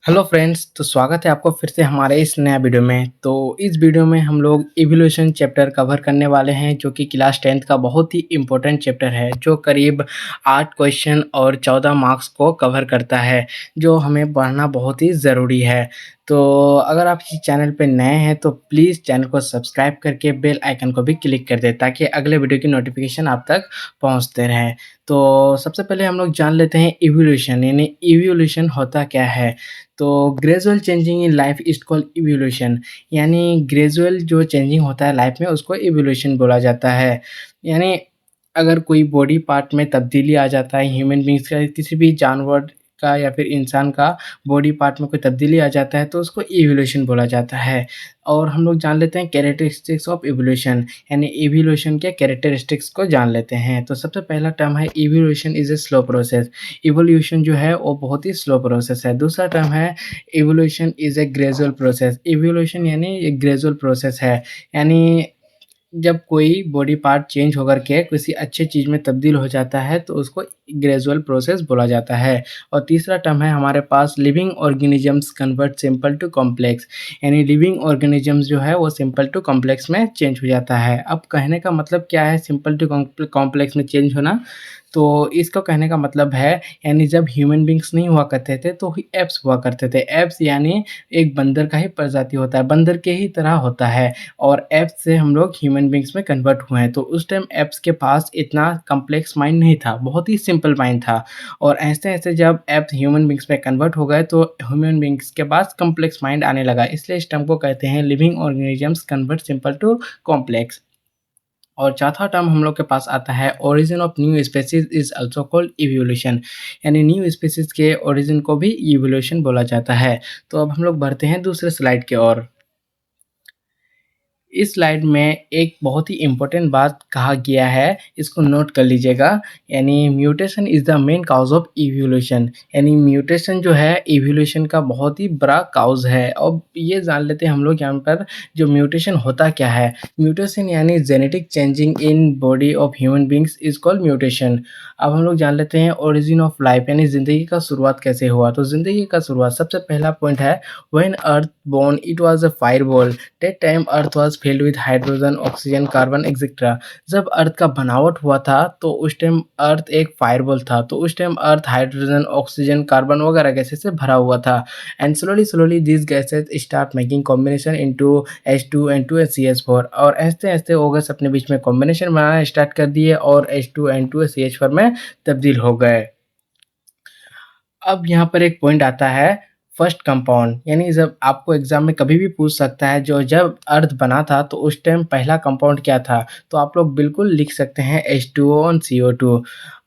Hello friends, तो स्वागत है आपको फिर से हमारे इस नया वीडियो में। तो इस वीडियो में हम लोग इवोल्यूशन चैप्टर कवर करने वाले हैं, जो कि क्लास 10th का बहुत ही इम्पोर्टेंट चैप्टर है, जो करीब 8 क्वेश्चन और 14 मार्क्स को कवर करता है, जो हमें पढ़ना बहुत ही ज़रूरी है। तो अगर आप इस चैनल पे नए हैं तो प्लीज़ चैनल को सब्सक्राइब करके बेल आइकन को भी क्लिक कर दें, ताकि अगले वीडियो की नोटिफिकेशन आप तक पहुँचते रहें। तो सबसे पहले हम लोग जान लेते हैं इवोल्यूशन, यानी इवोल्यूशन होता क्या है। तो gradual changing in life is called evolution, यानी ग्रेजुअल जो चेंजिंग होता है लाइफ में उसको इवोल्यूशन बोला जाता है। यानी अगर कोई बॉडी पार्ट में तब्दीली आ जाता है, ह्यूमन बीइंग्स का किसी भी जानवर का या फिर इंसान का बॉडी पार्ट में कोई तब्दीली आ जाता है, तो उसको इवोल्यूशन बोला जाता है। और हम लोग जान लेते हैं कैरेक्टरिस्टिक्स ऑफ इवोल्यूशन, यानी इवोल्यूशन के कैरेक्टरिस्टिक्स को जान लेते हैं। तो सबसे पहला टर्म है evolution is a slow process. Evolution जो है वो बहुत ही स्लो प्रोसेस है। दूसरा टर्म है evolution is a gradual process. Evolution यानी एक ग्रेजुअल प्रोसेस है, यानी जब कोई बॉडी पार्ट चेंज होकर के किसी अच्छे चीज़ में तब्दील हो जाता है, तो उसको ग्रेजुअल प्रोसेस बोला जाता है। और तीसरा टर्म है हमारे पास living organisms convert simple to complex, यानी लिविंग ऑर्गेनिजम्स जो है वो सिंपल टू कॉम्प्लेक्स में चेंज हो जाता है। अब कहने का मतलब क्या है सिंपल टू कॉम्प्लेक्स में चेंज होना? तो इसको कहने का मतलब है, यानी जब ह्यूमन बींग्स नहीं हुआ करते थे तो एप्स हुआ करते थे। एप्स यानी एक बंदर का ही प्रजाति होता है, बंदर के ही तरह होता है, और एप्स से हम लोग ह्यूमन बींग्स में कन्वर्ट हुए हैं। तो उस टाइम एप्स के पास इतना कॉम्प्लेक्स माइंड नहीं था, बहुत ही सिंपल माइंड था। और ऐसे-ऐसे जब एप्स ह्यूमन बींग्स में कन्वर्ट हो गए तो ह्यूमन बींग्स के पास कॉम्प्लेक्स माइंड आने लगा। इसलिए इस टर्म को कहते हैं living organisms convert simple to complex. और चौथा टर्म हम लोग के पास आता है origin of new species is also called evolution, यानी न्यू स्पेसीज के ओरिजिन को भी इवोल्यूशन बोला जाता है। तो अब हम लोग बढ़ते हैं दूसरे स्लाइड की ओर। इस स्लाइड में एक बहुत ही इम्पोर्टेंट बात कहा गया है, इसको नोट कर लीजिएगा, यानी mutation is the main cows of evolution, यानी म्यूटेशन जो है इवोल्यूशन का बहुत ही बड़ा काउज़ है। अब ये जान लेते हैं हम लोग यहाँ पर जो म्यूटेशन होता क्या है। म्यूटेशन यानी genetic changing in body of human beings is called mutation. अब हम लोग जान लेते हैं ओरिजिन ऑफ लाइफ, यानी ज़िंदगी का शुरुआत कैसे हुआ। तो ज़िंदगी का शुरुआत सबसे पहला पॉइंट है when earth born it was a fireball, that time earth was filled with hydrogen, oxygen, carbon etcetera. जब अर्थ का बनावट हुआ था तो उस टाइम अर्थ एक फायरबॉल था, तो उस टाइम अर्थ हाइड्रोजन, ऑक्सीजन, कार्बन वगैरह गैसेस से भरा हुआ था। And slowly this gases start making combination into H2N2 and CH4, और ऐसे ऐसे वो गैस अपने बीच में कॉम्बिनेशन बनाना स्टार्ट कर दिए और H2N2 CH4 में तब्दील हो गए। अब यहाँ पर एक पॉइंट आता है फर्स्ट कंपाउंड, यानी जब आपको एग्जाम में कभी भी पूछ सकता है जो जब अर्थ बना था तो उस टाइम पहला कंपाउंड क्या था, तो आप लोग बिल्कुल लिख सकते हैं H2O और CO2।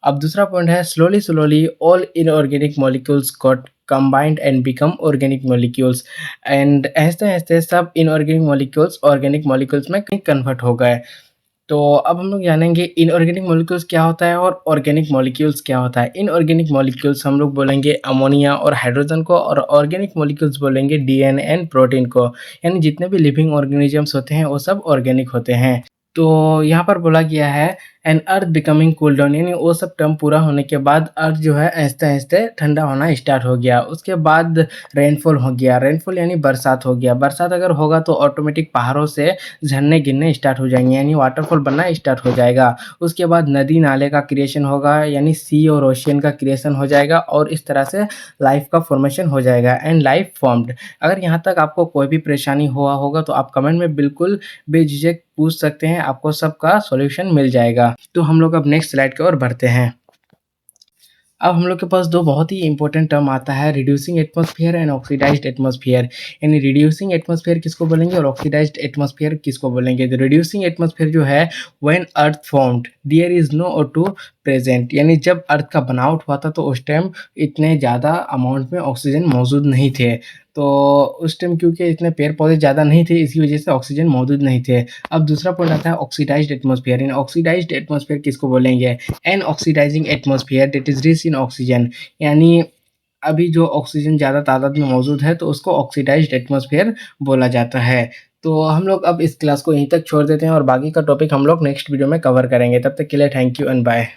अब दूसरा पॉइंट है slowly all inorganic molecules got combined and become organic molecules, and ऐसे ऐसे सब इनऑर्गेनिक मॉलिक्यूल्स ऑर्गेनिक मॉलिक्यूल्स में कन्वर्ट हो गए। तो अब हम लोग जानेंगे इनऑर्गेनिक मॉलिक्यूल्स क्या होता है और ऑर्गेनिक मॉलिक्यूल्स क्या होता है। इनऑर्गेनिक मॉलिक्यूल्स हम लोग बोलेंगे अमोनिया और हाइड्रोजन को, और ऑर्गेनिक मॉलिक्यूल्स बोलेंगे डीएनए एंड प्रोटीन को, यानी जितने भी लिविंग ऑर्गेनिजम्स होते हैं वो सब ऑर्गेनिक होते हैं। तो यहाँ पर बोला गया है and earth becoming cool down, यानी वो सब टर्म पूरा होने के बाद अर्थ जो है आहिस्ते-आहिस्ते ठंडा होना स्टार्ट हो गया। उसके बाद रेनफॉल हो गया, रेनफॉल यानी बरसात हो गया। बरसात अगर होगा तो ऑटोमेटिक पहाड़ों से झरने गिरने स्टार्ट हो जाएंगे, यानी वाटरफॉल बनना स्टार्ट हो जाएगा। उसके बाद नदी नाले का क्रिएशन होगा, यानी सी और ओशियन का क्रिएशन हो जाएगा, और इस तरह से लाइफ का फॉर्मेशन हो जाएगा एंड लाइफ फॉर्म्ड। अगर यहाँ तक आपको कोई भी परेशानी हुआ होगा तो आप कमेंट में बिल्कुल बेझिझक पूछ सकते हैं, आपको सबका सॉल्यूशन मिल जाएगा। तो हम लोग अब नेक्स्ट स्लाइड की ओर बढ़ते हैं। अब हम लोग के पास दो बहुत ही इंपॉर्टेंट टर्म आता है, reducing atmosphere and oxidised atmosphere, यानी रिड्यूसिंग एटमॉस्फेयर किसको बोलेंगे और ऑक्सीडाइज्ड एटमॉस्फेयर किसको बोलेंगे। तो रिड्यूसिंग एटमॉस्फेयर जो है when earth formed there is no O2 present, यानी जब अर्थ का बनावट हुआ था तो उस टाइम इतने ज़्यादा अमाउंट में ऑक्सीजन मौजूद नहीं थे। तो उस टाइम क्योंकि इतने पेड़ पौधे ज़्यादा नहीं थे, इसी वजह से ऑक्सीजन मौजूद नहीं थे। अब दूसरा पॉइंट आता है ऑक्सीडाइज्ड एटमॉस्फेयर, यानी ऑक्सीडाइज्ड एटमॉस्फेयर किसको बोलेंगे, an oxidising atmosphere that is rich in oxygen, यानी अभी जो ऑक्सीजन ज़्यादा तादाद में मौजूद है तो उसको ऑक्सीडाइज्ड एटमॉस्फेयर बोला जाता है। तो हम लोग अब इस क्लास को यहीं तक छोड़ देते हैं और बाकी का टॉपिक हम लोग नेक्स्ट वीडियो में कवर करेंगे। तब तक के लिए थैंक यू एंड बाय।